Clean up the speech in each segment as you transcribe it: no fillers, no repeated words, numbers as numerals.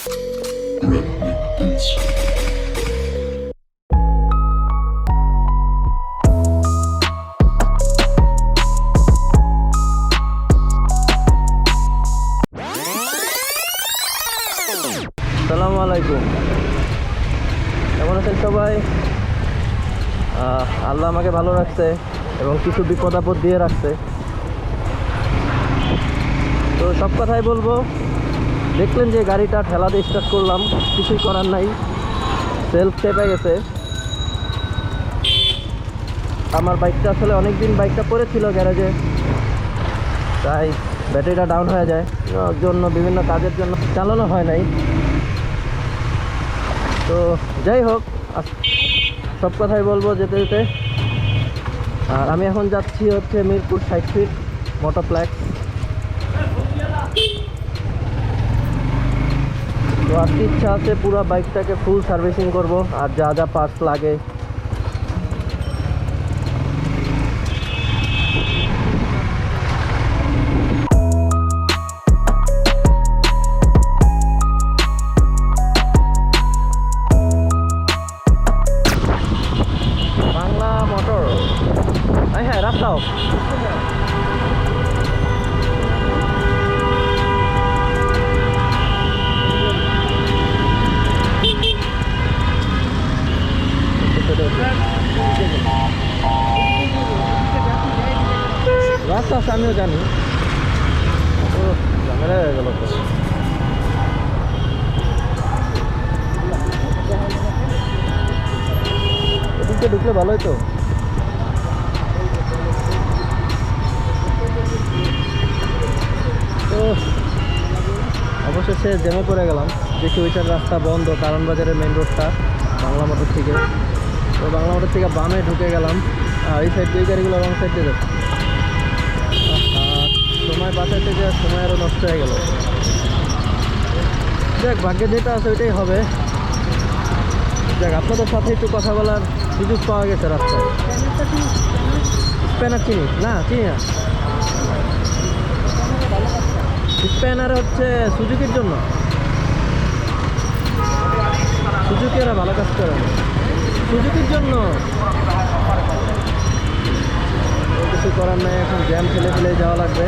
আসসালামু আলাইকুম, কেমন আছেন সবাই? আল্লাহ আমাকে ভালো রাখছে এবং কিছু বিপদ আপদ দিয়ে রাখছে। তো সব কথাই বলবো। দেখলেন যে গাড়িটা ঠেলা দিয়ে স্টার্ট করলাম, কিছুই করার নাই, সেলফ চেপে গেছে। আমার বাইকটা আসলে অনেকদিন বাইকটা পড়েছিল গ্যারেজে, তাই ব্যাটারিটা ডাউন হয়ে যায় জন্য বিভিন্ন কাজের জন্য চালানো হয় নাই। তো যাই হোক, সব কথাই বলবো যেতে যেতে। আর আমি এখন যাচ্ছি হচ্ছে মিরপুর 60 ফিট মোটোপ্লেক্স। তো আজকে ইচ্ছা আছে পুরো বাইকটাকে ফুল সার্ভিসিং করব, আর যা যা পার্টস লাগে বাংলা মোটর। হ্যাঁ, রাস্তাও রাস্তা আমিও জানি, তো ঝামেলা হয়ে গেল। তো এদিকে ঢুকলে ভালোই তো। তো অবশেষে জ্যামে পড়ে গেলাম, দেখি ওইটার রাস্তা বন্ধ, কারণ বাজারের মেন রোডটা বাংলা মোটর থেকে। তো বাংলা মোটর থেকে বামে ঢুকে গেলাম, আর এই সাইড দিয়ে গাড়িগুলো রং সাইড দিয়ে যাচ্ছে। সময় বাঁচাতে যে সময় আরও নষ্ট হয়ে গেল। দেখ, ভাগ্যে যেটা আছে ওইটাই হবে। দেখ, আপনাদের সাথে একটু কথা বলার সুযোগ পাওয়া গেছে রাস্তায়। স্প্যানার চিনি না, চিনি না। স্প্যানার হচ্ছে সুজুকির জন্য, সুজুকি এরা ভালো কাজ করে, সুজুকির জন্য। কিছু করার নাই, এখন জ্যাম ফেলে ফেলে যাওয়া লাগবে।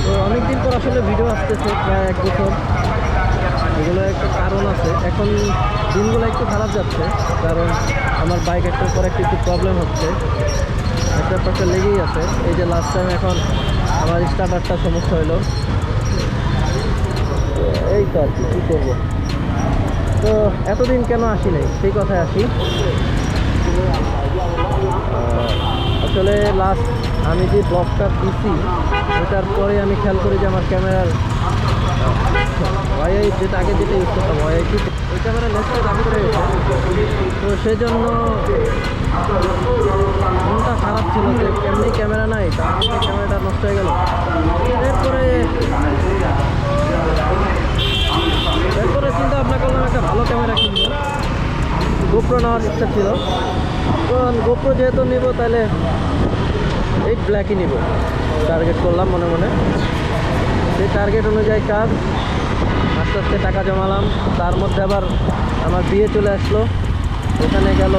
তো অনেকদিন পর আসলে ভিডিও আসতেছে, প্রায় 1 বছর। এগুলো একটা কারণ আছে, এখন দিনগুলো একটু খারাপ যাচ্ছে, কারণ আমার বাইক একটার পর একটু প্রবলেম হচ্ছে, একটা পাশে লেগেই আছে। এই যে লাস্ট টাইম এখন আমার স্টার্টারটা সমস্যা হলো, এই তো আর কি কী করবো। তো এতদিন কেন আসি নাই সেই কথায় আসি। আসলে লাস্ট আমি যে ব্লগটা দিচ্ছি ওটার পরে আমি খেয়াল করি যে আমার ক্যামেরার ওয়াই যেটা আগে যেটা ইউজ করতাম ওই ক্যামেরার লেন্সটা দামি করে গেছে। তো সেই জন্য মনটা খারাপ ছিল যে এমনি ক্যামেরা নাই, তার ক্যামেরাটা নষ্ট হয়ে গেল। এরপরে চিন্তা ভাবনা করলাম একটা ভালো ক্যামেরা কিনবো, গোপ্রো নেওয়ার ইচ্ছা ছিল। কারণ গোপ্রো যেহেতু নিব তাহলে 8 ব্ল্যাকই নিব টার্গেট করলাম মনে মনে। সেই টার্গেট অনুযায়ী কাজ, আস্তে আস্তে টাকা জমালাম। তার মধ্যে আবার আমার বিয়ে চলে আসলো, ওখানে গেল,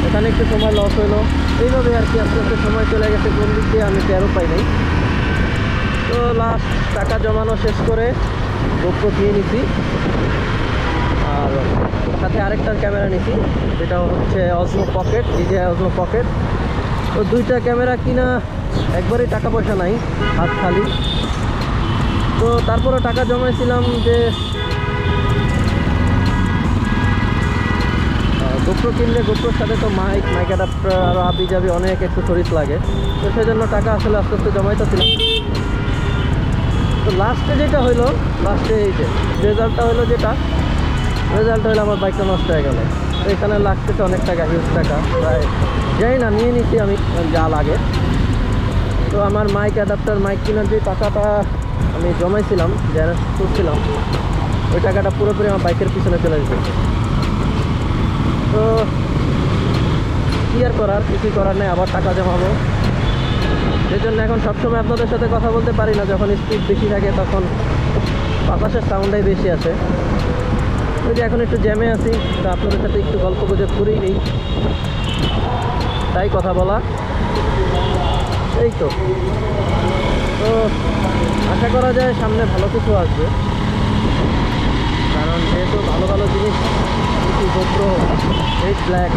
ওখানে একটু সময় লস হলো। এইভাবে আর কি আস্তে আস্তে সময় চলে গেছে, কোন দিক দিয়ে আমি টেরও পাই নাই। তো লাস্ট টাকা জমানো শেষ করে গোপ্রো কিনে নিছি, আর সাথে আরেকটা ক্যামেরা নিছি, যেটা হচ্ছে অজমো পকেট, DJI অজমো পকেট। তো 2টা ক্যামেরা কিনা একবারই টাকা পয়সা নাই, হাত খালি। তো তারপরে টাকা জমাইছিলাম যে গোপ্রো কিনলে গোপ্রোর সাথে তো মাইক অ্যাডাপ্টার আরও হাবি যাবি অনেক অ্যাক্সেসরিজ লাগে। তো সেই জন্য টাকা আসলে আস্তে আস্তে জমাইতেছিলাম। তো লাস্টে যেটা হইলো, লাস্টে এই যে রেজাল্টটা হলো, রেজাল্ট হলো আমার বাইকটা নষ্ট হয়ে গেল। তো এখানে লাগতেছে অনেক টাকা, হিউজ টাকা, প্রায় জানি না, নিয়ে নিচ্ছি আমি যা লাগে। তো আমার মাইক অ্যাডাপ্টার মাইক কেনার যে টাকাটা আমি জমাইছিলাম, যারা করছিলাম, ওই টাকাটা পুরোপুরি আমার বাইকের পিছনে চলে যেত। তো কী আর করার, কিছুই করার নেই, আবার টাকা জমাবো। সেই জন্য এখন সবসময় আপনাদের সাথে কথা বলতে পারি না। যখন স্পিড বেশি থাকে তখন বাতাসের সাউন্ডটাই বেশি আসে। ওই যে এখন একটু জ্যামে আছি, তো আপনাদের সাথে একটু গল্প গুজব করেই নেই, তাই কথা বলা। এই তো তো আশা করা যায় সামনে ভালো কিছু আসবে, কারণ যেহেতু ভালো ভালো জিনিস কিছু গোপ্রো 8 ব্ল্যাক,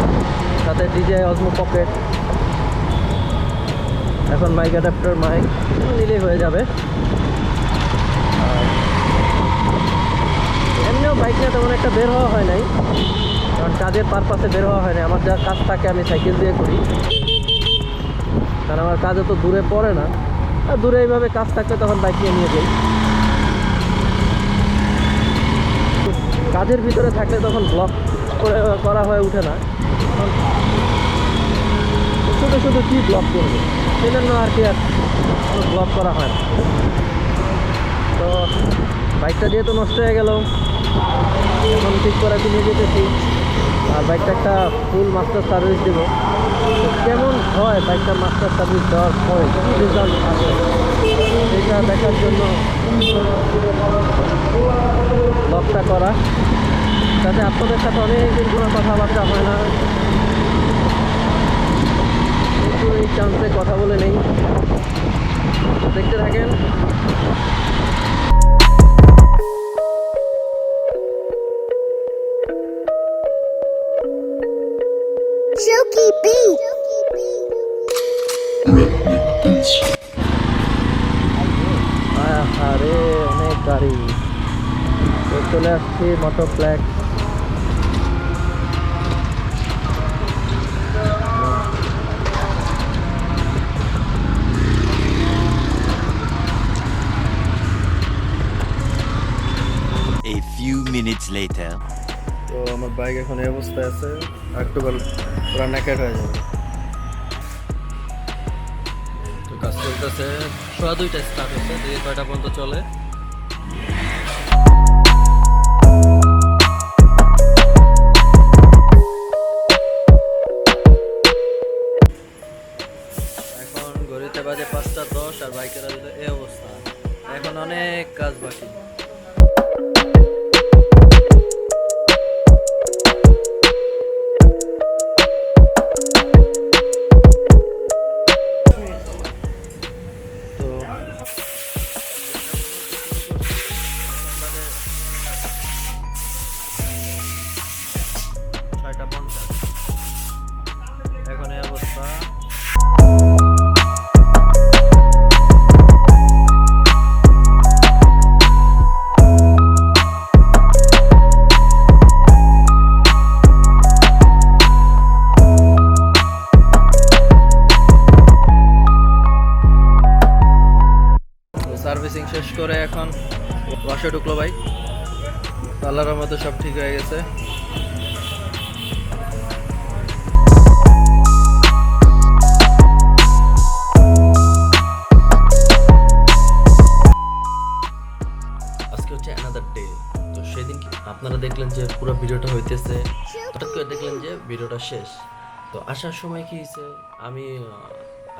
সাথে DJI অজমো পকেট, এখন মাইক অ্যাডাপ্টার মাইক নিলেই হয়ে যাবে। এমনিও বাইক নিয়ে তেমন একটা বের হওয়া হয় নাই, কারণ কাজের পারপাসে বের হওয়া হয় না। আমার যা কাজ থাকে আমি সাইকেল দিয়ে করি, কারণ আমার কাজ অত দূরে পড়ে না। আর দূরে এইভাবে কাজ থাকলে তখন বাইক নিয়ে যাই। কাজের ভিতরে থাকলে তখন ব্লগ করা হয়ে ওঠে না, শুধু শুধু কি ব্লগ করবে, সেই জন্য আর কি আর কোনো ব্লগ করা হয় না। তো বাইকটা যেহেতু নষ্ট হয়ে গেল, এখন ঠিক করে নিয়ে যেতেছি, আর বাইকটা একটা ফুল মাস্টার সার্ভিস দেব। কেমন হয় বাইকটা মাস্টার সার্ভিস দেওয়ার পরে, কী রেজাল্ট আসে এটা দেখার জন্য ব্লগটা করা, যাতে আপনাদের সাথে অনেকদিন কোনো কথাবার্তা হয় না, একটু এই চান্সে কথা বলে নেই। দেখতে থাকেন। আরে অনেক গাড়ি, চলে আসছি মোটোপ্লেক্স। A few minutes later. তো আমার বাইক এখন এই অবস্থায় আছে, একটু পুরো ন্যাকেড হয়ে যাবে। তো কাজ চলতেছে, 2:15 স্টার্ট হচ্ছে, দিয়ে 6টা পর্যন্ত চলে। এখন ঘড়িতে বাজে 5:10 আর বাইকের এই অবস্থা। এখন অনেক কাজ বাকি। এখন এই অবস্থা। সার্ভিসিং শেষ করে এখন ওয়াশে ঢুকলো বাইক। আল্লাহর মতো সব ঠিক হয়ে গেছে। আজকে হচ্ছে অ্যানাদার ডে। তো সেদিন আপনারা দেখলেন যে পুরো ভিডিওটা হইতেছে, হঠাৎ করে দেখলেন যে ভিডিওটা শেষ। তো আসার সময় কি হয়েছে, আমি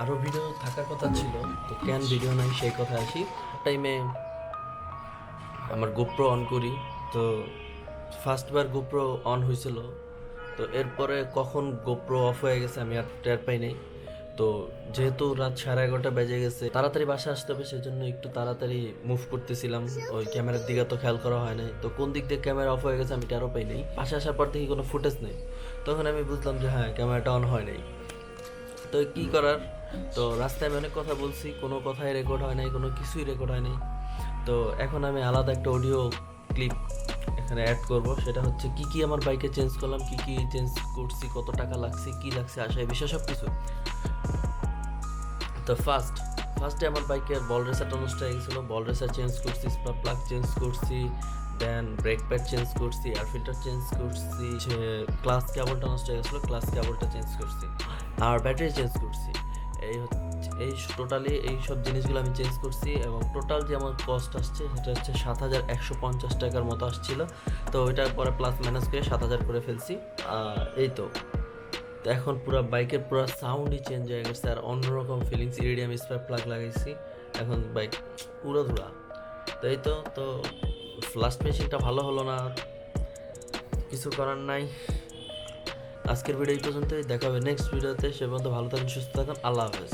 আরও ভিডিও থাকার কথা ছিল, তো কেন ভিডিও নাই সেই কথা আসি। টাইমে আমার গোপ্রো অন করি, তো ফার্স্টবার গোপ্রো অন হয়েছিল, তো এরপরে কখন গোপ্রো অফ হয়ে গেছে আমি আর টের পাই নাই। তো যেহেতু রাত 11:30 বেজে গেছে, তাড়াতাড়ি বাসা আসতে হবে, সেজন্য একটু তাড়াতাড়ি মুভ করতেছিলাম। ওই ক্যামেরার দিকে তো খেয়াল করা হয় নাই, তো কোন দিক দিয়ে ক্যামেরা অফ হয়ে গেছে আমি টেরও পাই নাই। বাসা আসার পর থেকে কোনো ফুটেজ নেই, তখন আমি বুঝলাম যে হ্যাঁ ক্যামেরাটা অন হয় নাই। তো কি করার, তো রাস্তায় আমি অনেক কথা বলছি, কোনো কথাই রেকর্ড হয় নাই, কোনো কিছুই রেকর্ড হয় নাই। তো এখন আমি আলাদা একটা অডিও ক্লিপ এখানে অ্যাড করব, সেটা হচ্ছে কি কি আমার বাইকে চেঞ্জ করলাম, কি কি চেঞ্জ করছি, কত টাকা লাগছে, কি লাগছে, আশায় বিষয় সব কিছু। তো ফার্স্টে আমার বাইকের বল রেসারটা নষ্ট হয়ে গেছিলো, বল রেসার চেঞ্জ করছি, স্পার্ক প্লাগ চেঞ্জ করছি, দেন ব্রেক প্যাড চেঞ্জ করছি, এয়ার ফিল্টার চেঞ্জ করছি, ক্লাস কেবলটা নষ্ট হয়ে গেছিলো, ক্লাস কেবলটা চেঞ্জ করছি, আর ব্যাটারি চেঞ্জ করছি। এই টোটালি এই সব জিনিসগুলো আমি চেঞ্জ করছি, এবং টোটাল যে আমার কস্ট আসছে সেটা হচ্ছে 7,150 টাকার মতো আসছিল। তো ওইটার পরে প্লাস মাইনাস করে 7,000 করে ফেলছি। এই তো তো এখন পুরো বাইকের পুরো সাউন্ডই চেঞ্জ হয়ে গেছে আর অন্যরকম ফিলিংস। ইরিডিয়াম স্পার্ক প্লাগ লাগাইছি, এখন বাইক পুরো ধুরা। তো এই তো লাস্ট মেশিনটা ভালো হলো না, কিছু করার নাই। আজকের ভিডিও এই পর্যন্তই, দেখা হবে নেক্সট ভিডিওতে। সে পর্যন্ত ভালো থাকুন, সুস্থ থাকুন, আল্লাহ হাফেজ।